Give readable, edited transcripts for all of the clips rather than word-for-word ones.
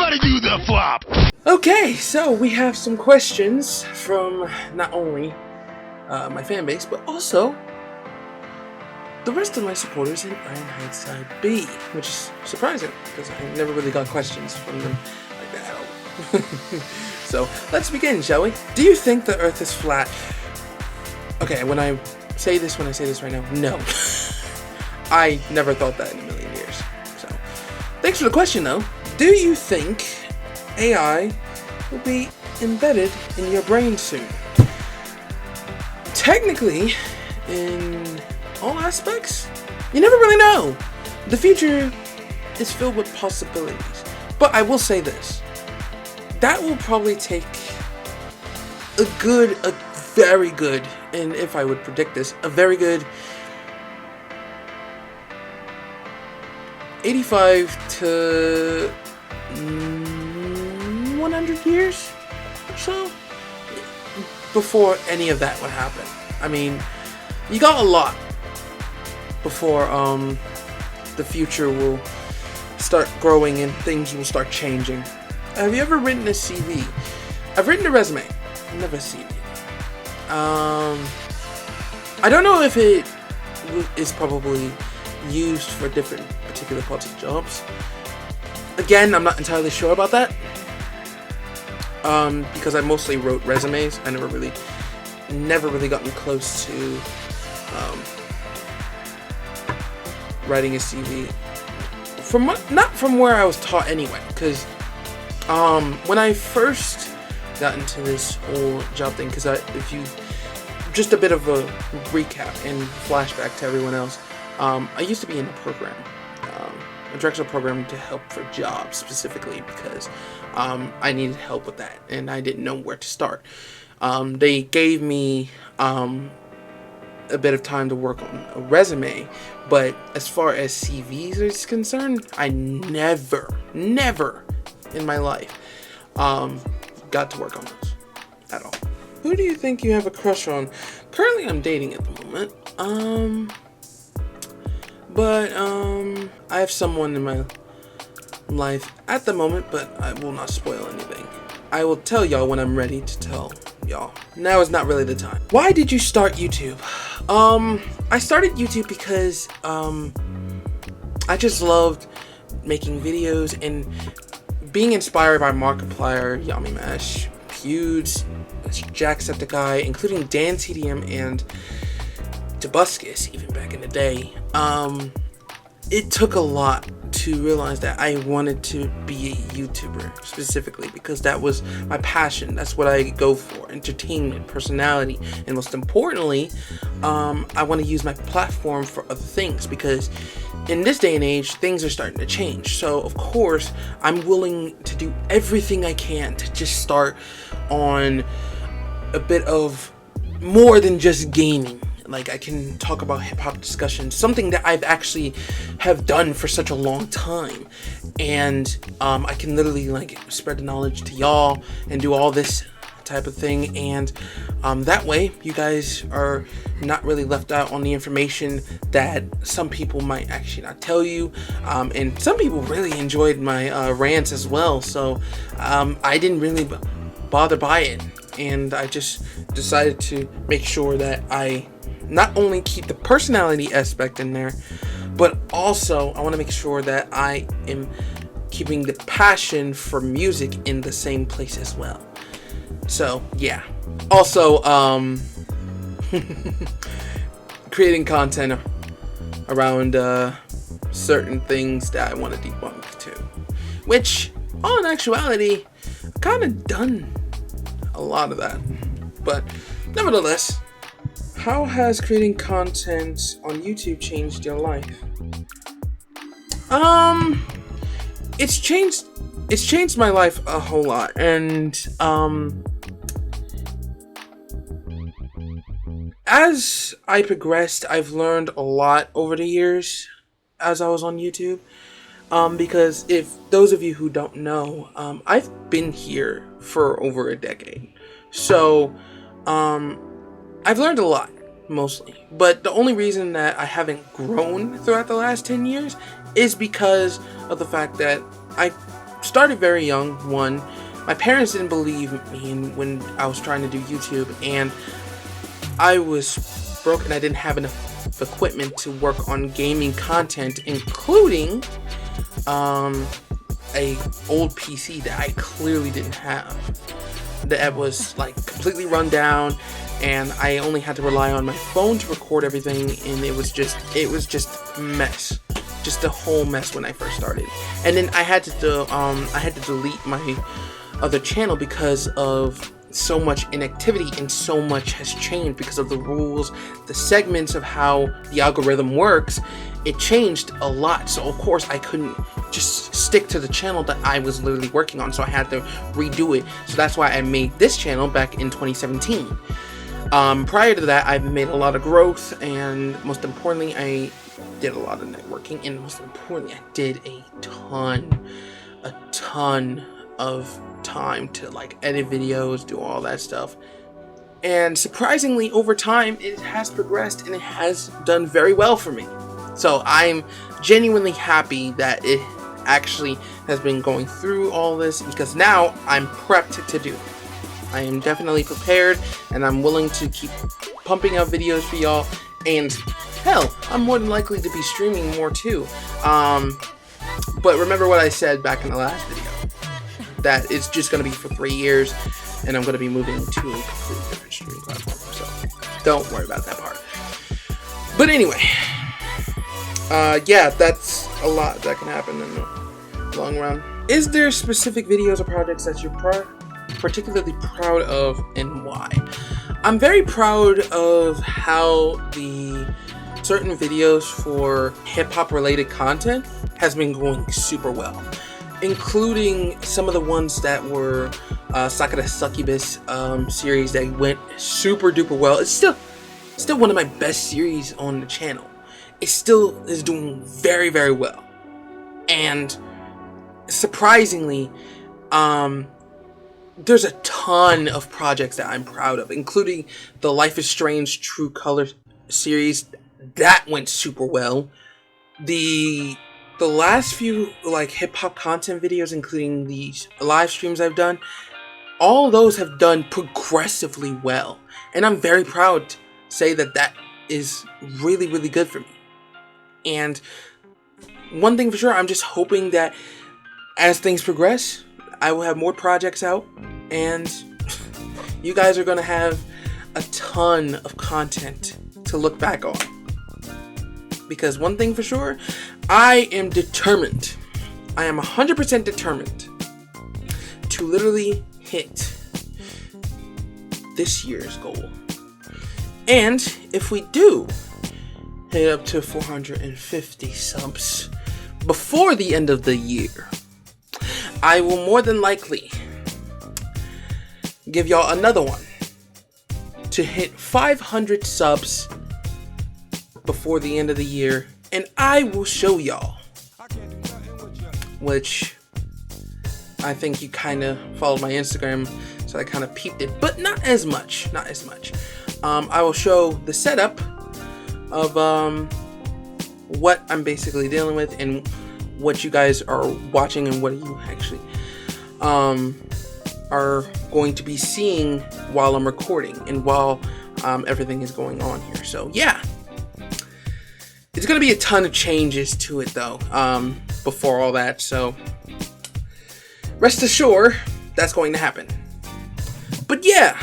gotta do the flop. Okay, so we have some questions from not only my fan base, but also the rest of my supporters in Ironhide Side B, which is surprising because I never really got questions from them like that. So let's begin, shall we? Do you think the Earth is flat? Okay, when I say this right now, no. I never thought that in a million years. So thanks for the question, though. Do you think AI will be embedded in your brain soon? Technically, in all aspects, you never really know. The future is filled with possibilities. But I will say this. That will probably take a very good, and if I would predict this, a very good 85 to 100 years or so before any of that would happen. I mean, you got a lot before the future will start growing and things will start changing. Have you ever written a CV? I've written a resume, never a CV. I don't know if it is probably used for different particular parts of jobs. Again, I'm not entirely sure about that. Because I mostly wrote resumes. I never really gotten close to writing a CV. Not from where I was taught anyway, because when I first got into this whole job thing, because if you just a bit of a recap and flashback to everyone else, I used to be in a program, a directional program to help for jobs specifically because I needed help with that and I didn't know where to start. They gave me a bit of time to work on a resume, but as far as CVs is concerned, I never in my life got to work on those at all. Who do you think you have a crush on? Currently I'm dating at the moment, but I have someone in my life at the moment, but I will not spoil anything. I will tell y'all when I'm ready to tell y'all. Now is not really the time. Why did you start YouTube? I started YouTube because I just loved making videos and being inspired by Markiplier, Yummy Mash, Feuds, Jacksepticeye, including Dan TDM and Tzuesdayz, even back in the day. It took a lot to realize that I wanted to be a YouTuber specifically because that was my passion. That's what I go for: entertainment, personality, and most importantly, I want to use my platform for other things because in this day and age, things are starting to change. So of course, I'm willing to do everything I can to just start on a bit of more than just gaming. Like, I can talk about hip-hop discussions, something that I've actually have done for such a long time. And I can literally, like, spread the knowledge to y'all and do all this type of thing. And that way, you guys are not really left out on the information that some people might actually not tell you. And some people really enjoyed my rants as well. So I didn't really bother by it. And I just decided to make sure that I not only keep the personality aspect in there, but also I want to make sure that I am keeping the passion for music in the same place as well. So yeah. Also, creating content around certain things that I want to debunk too, which all in actuality I've kind of done a lot of that, but nevertheless. How has creating content on YouTube changed your life? It's changed my life a whole lot, and as I progressed, I've learned a lot over the years as I was on YouTube. Because if those of you who don't know, I've been here for over a decade, so I've learned a lot, mostly. But the only reason that I haven't grown throughout the last 10 years is because of the fact that I started very young. One, my parents didn't believe me when I was trying to do YouTube, and I was broke and I didn't have enough equipment to work on gaming content, including a old PC that I clearly didn't have, that was like completely run down, and I only had to rely on my phone to record everything, and it was just a mess, just a whole mess when I first started. And then I had to delete my other channel because of so much inactivity, and so much has changed because of the rules, the segments of how the algorithm works. It changed a lot, so of course I couldn't just stick to the channel that I was literally working on, so I had to redo it. So that's why I made this channel back in 2017. Prior to that, I've made a lot of growth, and most importantly, I did a lot of networking, and most importantly, I did a ton of time to like edit videos, do all that stuff. And surprisingly, over time, it has progressed, and it has done very well for me. So I'm genuinely happy that it actually has been going through all this, because now I'm prepped to do it. I am definitely prepared, and I'm willing to keep pumping out videos for y'all, and hell, I'm more than likely to be streaming more too. But remember what I said back in the last video, that it's just going to be for 3 years, and I'm going to be moving to a completely different streaming platform, so don't worry about that part. But anyway, yeah, that's a lot that can happen in the long run. Is there specific videos or projects that you're particularly proud of, and why? I'm very proud of how the certain videos for hip-hop related content has been going super well, including some of the ones that were Sakura Succubus series that went super duper well. It's still one of my best series on the channel. It still is doing very, very well. And surprisingly, there's a ton of projects that I'm proud of, including the Life is Strange True Color series. That went super well. The last few like hip hop content videos, including these live streams I've done, all those have done progressively well, and I'm very proud to say that that is really, really good for me. And one thing for sure, I'm just hoping that as things progress, I will have more projects out, and you guys are gonna have a ton of content to look back on. Because one thing for sure, I am determined. I am 100% determined to literally hit this year's goal. And if we do hit up to 450 subs before the end of the year, I will more than likely give y'all another one to hit 500 subs before the end of the year, and I will show y'all, which I think you kind of followed my Instagram, so I kind of peeped it, but not as much. I will show the setup of what I'm basically dealing with, and what you guys are watching, and what you actually are going to be seeing while I'm recording, and while everything is going on here. So yeah, it's gonna be a ton of changes to it though, before all that, so rest assured that's going to happen. But yeah,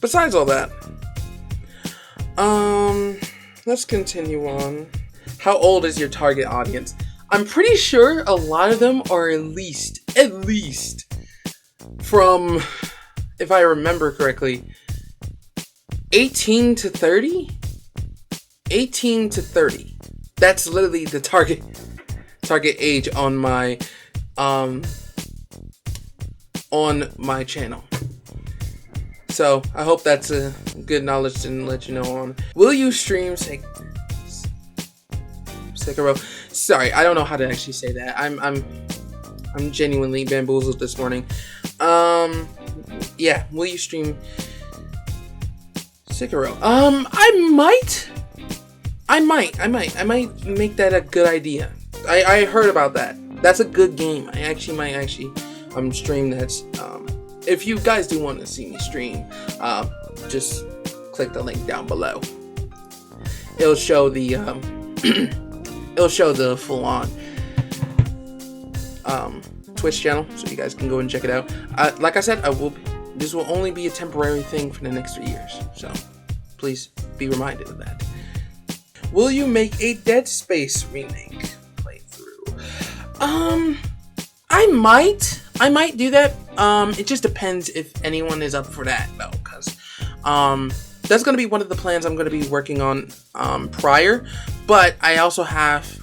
besides all that, let's continue on. How old is your target audience? I'm pretty sure a lot of them are at least from, if I remember correctly, 18 to 30. 18 to 30. That's literally the target age on my channel. So I hope that's a good knowledge to let you know on. Will you stream Sekiro? Sorry, I don't know how to actually say that. I'm genuinely bamboozled this morning. Yeah, will you stream Sekiro? I might make that a good idea. I heard about that. That's a good game. I actually might stream that. If you guys do want to see me stream, just click the link down below. It'll show the it'll show the full-on Twitch channel, so you guys can go and check it out. Like I said, this will only be a temporary thing for the next 3 years, so please be reminded of that. Will you make a Dead Space remake playthrough? I might do that. It just depends if anyone is up for that, though, because that's gonna be one of the plans I'm gonna be working on prior. But I also have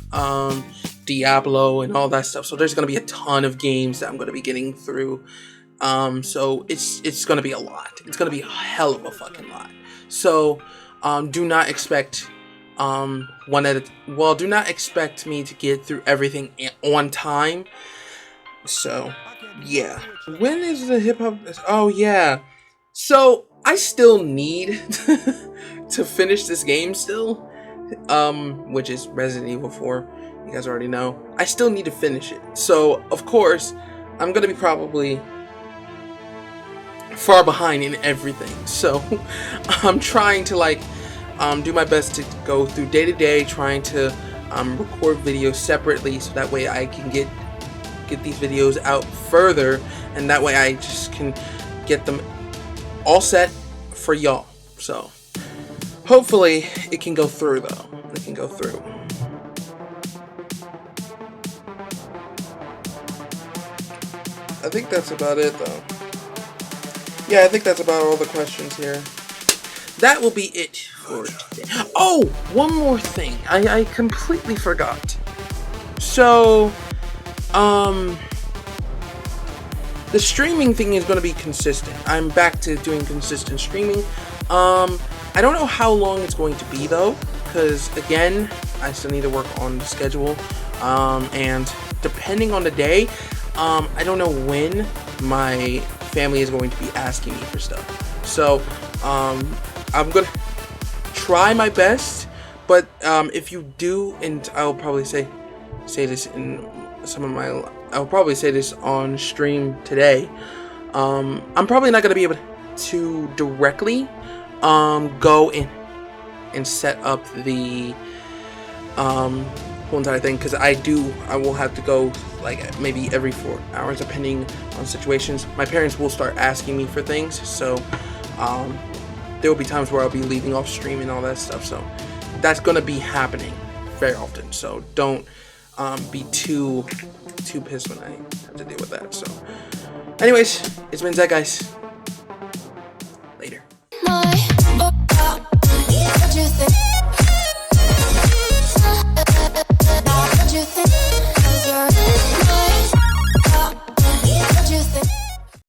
Diablo and all that stuff, so there's gonna be a ton of games that I'm gonna be getting through. So it's gonna be a lot. It's gonna be a hell of a fucking lot. So do not expect do not expect me to get through everything on time. So yeah. When is the hip hop? Oh yeah. So I still need to finish this game still, which is Resident Evil 4. You guys already know. I still need to finish it. So of course I'm gonna be probably far behind in everything. So I'm trying to do my best to go through day to day, trying to record videos separately, so that way I can get these videos out further, and that way I just can get them all set for y'all. So hopefully it can go through, though. It can go through. I think that's about it, though. Yeah, I think that's about all the questions here. That will be it for today. Oh, one more thing. I completely forgot. So, the streaming thing is going to be consistent. I'm back to doing consistent streaming. I don't know how long it's going to be, though, because, again, I still need to work on the schedule. And depending on the day, I don't know when my family is going to be asking me for stuff. So, I'm gonna try my best, but if you do, and I'll probably say this in I'll probably say this on stream today. I'm probably not gonna be able to directly go in and set up the whole entire thing, because I will have to go like maybe every 4 hours depending on situations. My parents will start asking me for things, so there will be times where I'll be leaving off stream and all that stuff, so that's gonna be happening very often. So don't be too pissed when I have to deal with that. So anyways, it's been Zedd, guys.